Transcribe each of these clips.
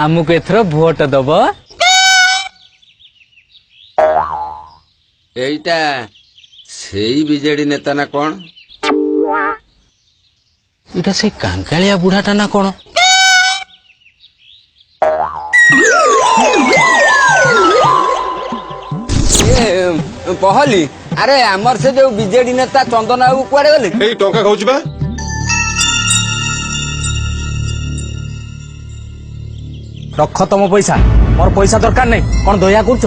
आमुक एथर भोट दब एईटा सेई बीजेडी नेता ना कौन इटा से कांकालिया बुढ़ाटा ना कौन पहली अरे आमर से जो बीजेडी नेता चंदन बाबू कुआड़े गले एई टंका खाउची बा रख तुम पैसा मोर पैसा दरकार नहीं कौन दया कर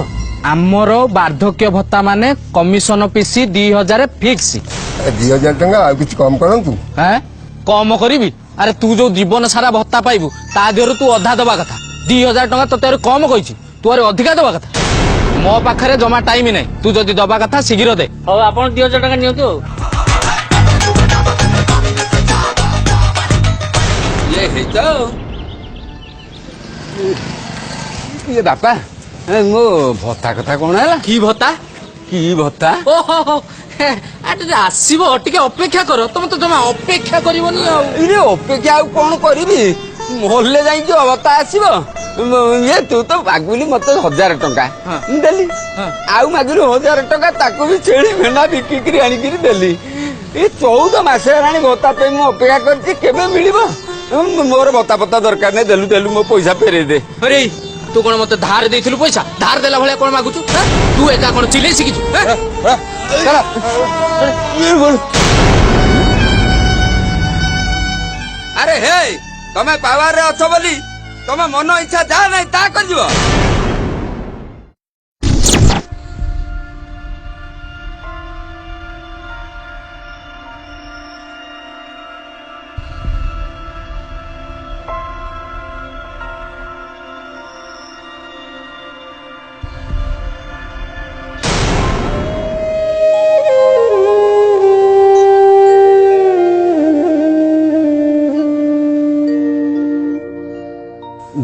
आमर वार्धक्य भत्ता माने कमिशन पीसी 2000 फिक्स 2000 टंका आ किछ कम करंतु हैं कम करी अरे तू जो जीवन सारा भत्ता पाइबू ता देहरु तू अधा दबा कथा 2000 टंका तोते कम कही तू अरे अधिका दबा कथा मो पाखरे जमा टाइम नहीं तू जदि दबा कथा शीघ्र दे हौ आपण 2000 टंका नियंतु ये है तो ये बापा मो भत्ता कथा कौन है की भत्ता की भत्ता ओहो अरे आसीबो टिके अपेक्षा करो तुम तो जमा अपेक्षा करिवनी इरे अपेक्षा आउ कौन करिबी मोहल्ले जाई जो भत्ता आसीबो ये तू तो मागुली मत 1000 टंका देली आउ मागुली 1000 टंका ताको भी छेड़ी मेना बिकी करी आनी करी देली ए 14 मास रानी भत्ता पे मु अपेक्षा करती केबे मिलिबो मोर भत्ता पत्ता दरकार नै देलु देलु मो पैसा फेरे दे अरे तू कौन मत धार देथिलु पैसा धार देला भले कौन मागुचु तू एका कौन चिले सिकिचु अरे हे तमे पावर रे अछ बोली तमे मन इच्छा जा नै ता कर दिबो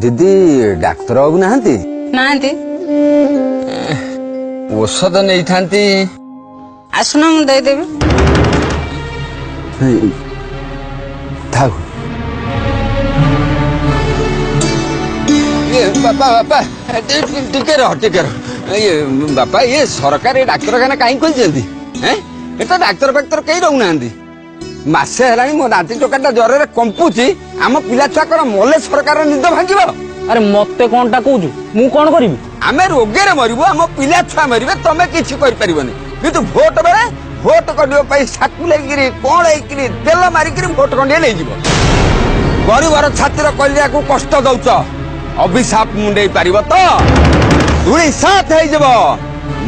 दीदी डाक्तर बाबू नाहांती नांती औषध नहीं थांती आसुना मु दे देबी थाऊ ये बापा बापा टिके रह ये बापा ये सरकारी डाक्तरखाना कहीं खोलती हैं एटा डाक्तर फाक्तर कहीं रहूना मासे हेलानी मो नाती टोकाटा ज्वर कंपुची आम पिला छुआ कौन मले सरकार निद भांग अरे मते कोनटा कहूजु मु कोन करिवि आमे रोगे रे मरिबो आम पिला छुआ मरिबे तमे किछि करि परिबनी किंतु भोट बेले भोट कडियो पई साकु लेगिरी कोण हेकिरी तेल मारिकिरी भोट कंडे नै जिवो गरीबर छातिर कल्याण को कष्ट दउछ अभिशाप मुंडे पारिबो तो दुई साथ हे जिवो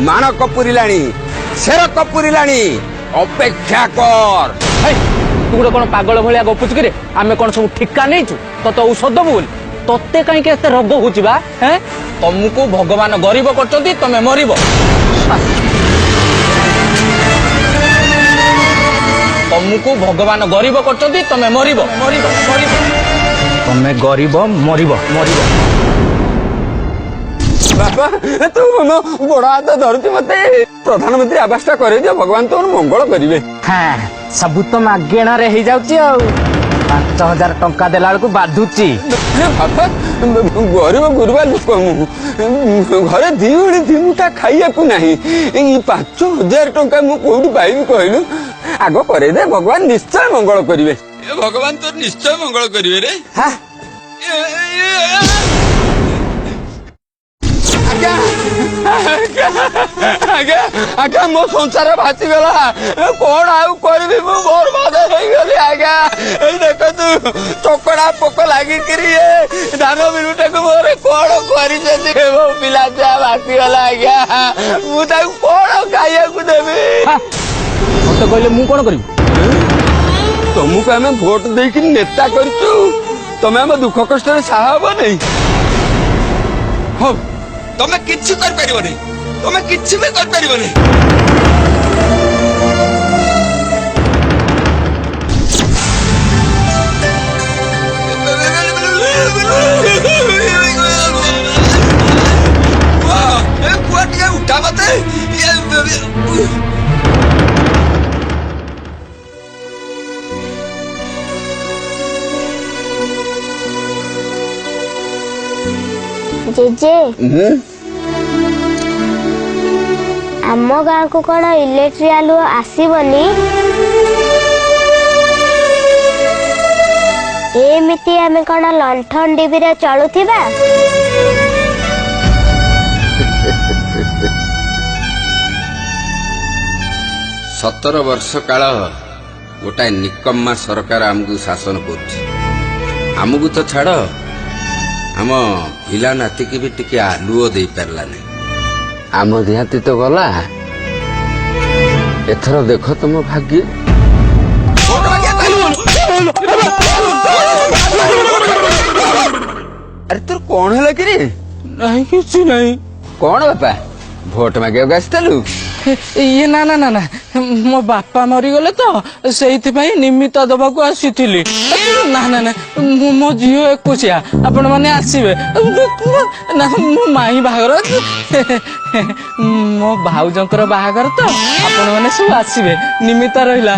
मान कपुरिलाणी शेर कपुरिलाणी अपेक्षा कर तू गोटे कौन पागल भाया गपुचु कि आमे कौन सब ठिका नहीं तत औषध दबु बोली तत्ते कहीं रोग होगा तुमको भगवान गरीब कर तमें मर तुमको भगवान गरीब कर तमें मर तमें गरीब मर बाबा तू मनो बड़ा हाथ धरुची मते प्रधानमंत्री आवास टा करे दियो भगवान तो मंगल करिवे हाँ सब तो मागेणा रे 5000 टंका देला बेलू बाधुची बाबा गरीब गुरुबा लोक मु घरे दिउणी दिमुटा खाइया को नाही 5000 टंका मु कोउडी पाइबी कहलु आगो करे दे भगवान निश्चय मंगल करिवे ए भगवान तो निश्चय मंगल करिवे रे हां आगे आगे मो संसार भासी गला कौन आउ करबी मु बर्बाद हो गली आगे ए देख तू चकड़ा पोक लागी करी धान बिलुटा को मोरे कौन करी जदी मो पिला जा भासी गला आगे मु ता कौन खाइया को देबी मते कहले मु कोन करबी तुमको हमें वोट देकी नेता करचू तमे हम दुख कष्ट रे साहब नहीं हो तमे किछि कर परिबो नहीं तमे किछि भी कर परिबो नहीं उठा मत ଜେଜେ ଆମ ଗାଁକୁ କଣ ଇଲେକ୍ଟ୍ରି ଆଲୁଅ ଆସିବନି? ଏମିତି ଆମେ କଣ ଲଣ୍ଠନ ଡିବିରେ ଚଳୁଥିବା? 17 ବର୍ଷ କାଳ ଗୋଟାଏ ନିକମ୍ମା ସରକାର ଆମକୁ ଶାସନ କରୁଛି। ଆମକୁ ତ ଛାଡ, ଆମ ପିଲା ନାତିକି ବି ଟିକେ ଆଲୁଅ ଦେଇପାରିଲାନି। ଆମ ଦେହାତି ତ ଗଲା। ଏଥର ଦେଖ ତମ ଭାଗ୍ୟ। ଆରେ ତୋର କଣ ହେଲା କିରେ? ନାହିଁ କିଛି ନାହିଁ। କଣ ବାପା ଭୋଟ ମାଗିବାକୁ ଆସିଥିଲୁ? ଇଏ ନା ନା ନା ନା ମୋ ବାପା ମରିଗଲେ ତ ସେଇଥିପାଇଁ ନିମିତ୍ତ ଦବାକୁ ଆସିଥିଲି। ନା ନା ନା ମୋ ଝିଅ 21 ଆପଣ ମାନେ ଆସିବେ ନା? ମୋ ମାଇଁ ବାହାଘର, ମୋ ଭାଉଜଙ୍କର ବାହାଘର ତ ଆପଣ ମାନେ ସବୁ ଆସିବେ, ନିମିତ୍ତ ରହିଲା।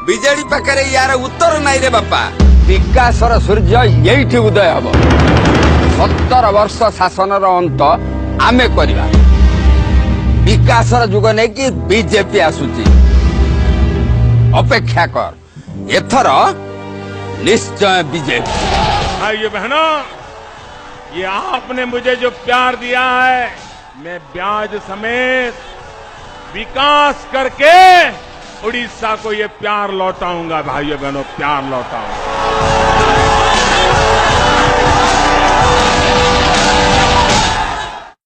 ବିଜେଡି ପାଖରେ ୟାର ଉତ୍ତର ନାହିଁ ରେ ବାପା। ବିକାଶର ସୂର୍ଯ୍ୟ ଏଇଠି ଉଦୟ ହବ। 17 ବର୍ଷ ଶାସନର ଅନ୍ତ ଆମେ କରିବା। ବିକାଶର ଯୁଗ ନେଇକି ବିଜେପି ଆସୁଛି। ଅପେକ୍ଷା କର, ଏଥର ନିଶ୍ଚୟ ବିଜେପି। भाइयों बहनों, ये आपने मुझे जो प्यार दिया है, मैं ब्याज समेत विकास करके उड़ीसा को ये प्यार लौटाऊंगा। भाइयों बहनों, प्यार लौटाऊंगा।